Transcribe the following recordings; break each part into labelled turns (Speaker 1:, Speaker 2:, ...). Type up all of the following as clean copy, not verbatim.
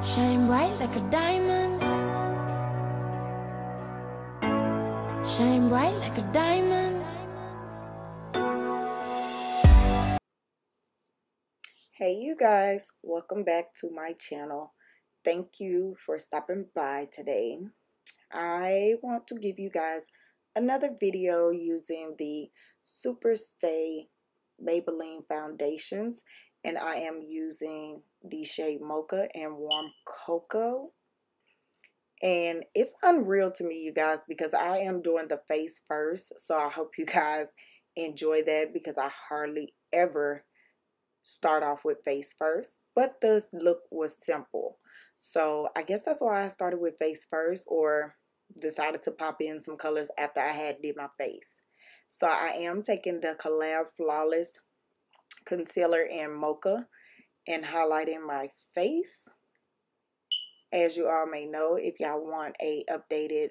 Speaker 1: Shine bright like a diamond. Shine bright like a diamond.
Speaker 2: Hey you guys, welcome back to my channel. Thank you for stopping by today. I want to give you guys another video using the Super Stay Maybelline foundations, and I am using the shade Mocha and Warm Cocoa. And it's unreal to me, you guys, because I am doing the face first, so I hope you guys enjoy that because I hardly ever start off with face first, but the look was simple. So I guess that's why I started with face first, or decided to pop in some colors after I had did my face. So I am taking the Collab Flawless Concealer in Mocha and highlighting my face. As you all may know, if y'all want a updated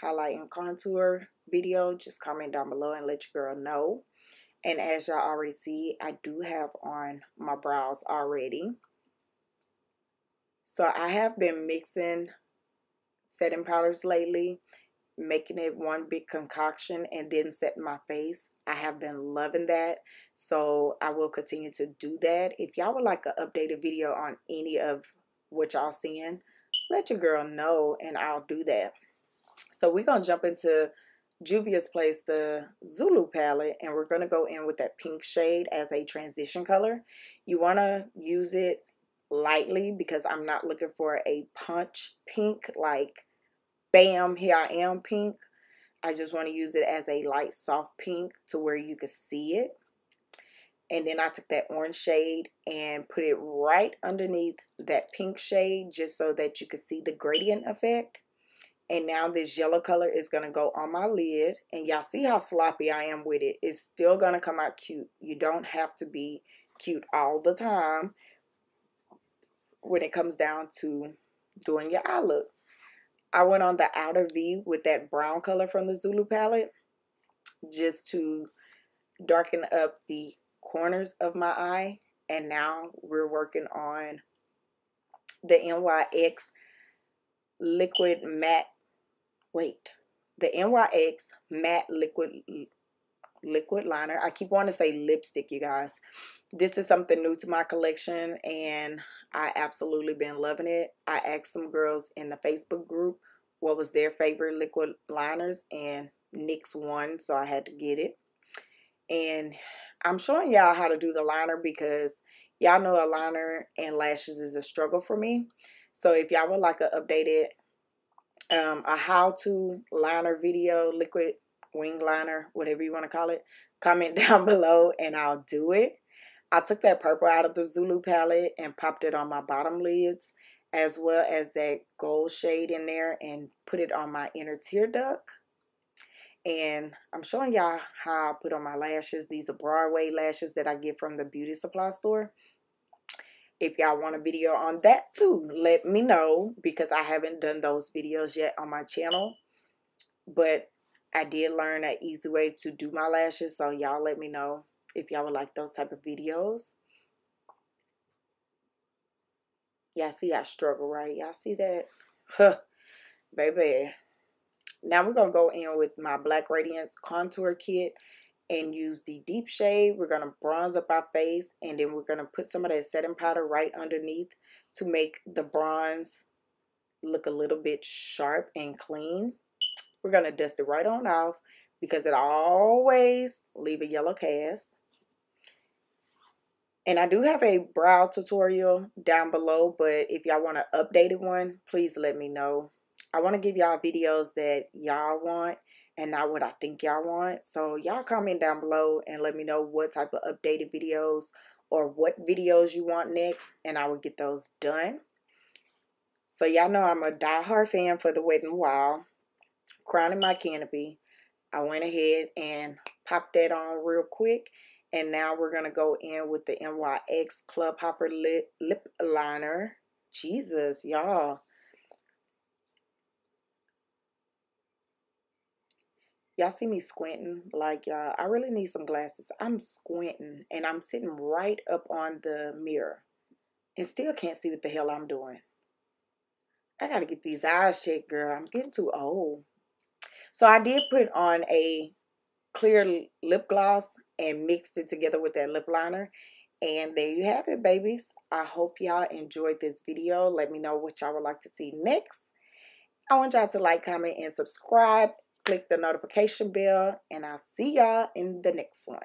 Speaker 2: highlight and contour video, just comment down below and let your girl know. And as y'all already see, I do have on my brows already. So I have been mixing setting powders lately, making it one big concoction and then setting my face. I have been loving that. So I will continue to do that. If y'all would like an updated video on any of what y'all seeing, let your girl know and I'll do that. So we're going to jump into Juvia's Place, the Zulu palette, and we're going to go in with that pink shade as a transition color. You want to use it lightly because I'm not looking for a punch pink, like bam, here I am pink. I just want to use it as a light soft pink to where you can see it. And then I took that orange shade and put it right underneath that pink shade just so that you could see the gradient effect. And now this yellow color is going to go on my lid. And y'all see how sloppy I am with it. It's still going to come out cute. You don't have to be cute all the time when it comes down to doing your eye looks. I went on the outer V with that brown color from the Zulu palette just to darken up the corners of my eye. And now we're working on the NYX liquid matte. The NYX matte liquid liner. I keep wanting to say lipstick, you guys. This is something new to my collection and I absolutely been loving it. I asked some girls in the Facebook group what was their favorite liquid liners and NYX won, so I had to get it. And I'm showing y'all how to do the liner because y'all know a liner and lashes is a struggle for me. So if y'all would like an updated a how-to liner video, liquid wing liner, whatever you want to call it, comment down below and I'll do it. I took that purple out of the Zulu palette and popped it on my bottom lids, as well as that gold shade in there, and put it on my inner tear duct. And I'm showing y'all how I put on my lashes. These are Broadway lashes that I get from the beauty supply store. If y'all want a video on that too, let me know because I haven't done those videos yet on my channel. But I did learn an easy way to do my lashes, so y'all let me know if y'all would like those type of videos. Y'all see I struggle, right? Y'all see that? Huh, baby. Now we're going to go in with my Black Radiance Contour Kit and use the deep shade. We're going to bronze up our face, and then we're going to put some of that setting powder right underneath to make the bronze look a little bit sharp and clean. We're going to dust it right on off because it always leave a yellow cast. And I do have a brow tutorial down below, but if y'all want an updated one, please let me know. I want to give y'all videos that y'all want and not what I think y'all want. So y'all comment down below and let me know what type of updated videos or what videos you want next, and I will get those done. So y'all know I'm a diehard fan for the Wet n Wild. Crowning my canopy. I went ahead and popped that on real quick. And now we're going to go in with the NYX Club Hopper Lip Liner. Jesus, y'all. Y'all see me squinting? Like, y'all, I really need some glasses. I'm squinting. And I'm sitting right up on the mirror. And still can't see what the hell I'm doing. I gotta get these eyes checked, girl. I'm getting too old. So I did put on a clear lip gloss and mixed it together with that lip liner. And there you have it, babies. I hope y'all enjoyed this video. Let me know what y'all would like to see next. I want y'all to like, comment, and subscribe. Click the notification bell. And I'll see y'all in the next one.